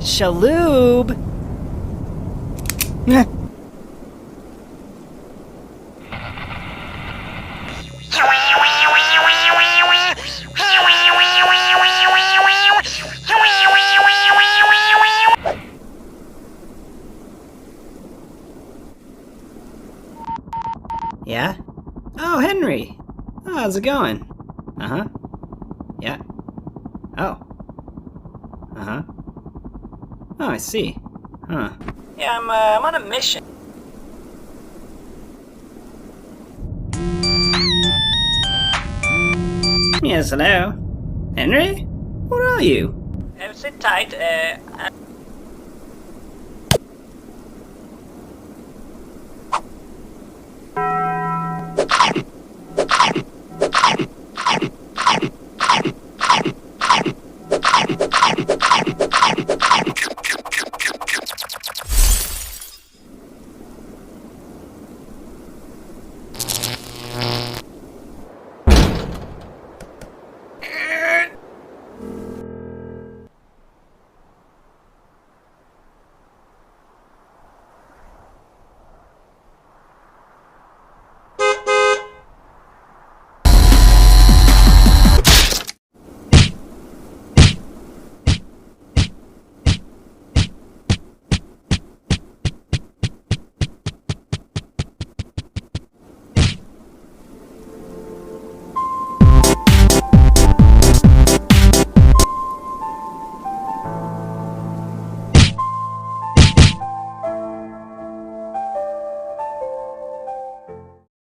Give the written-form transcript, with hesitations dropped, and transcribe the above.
Shaloob! Yeah? Oh, Henry! Oh, how's it going? Uh-huh. Yeah. Oh. Uh-huh. Oh, I see. Huh. Yeah, I'm on a mission. Yes, hello? Henry? Where are you? Sit tight,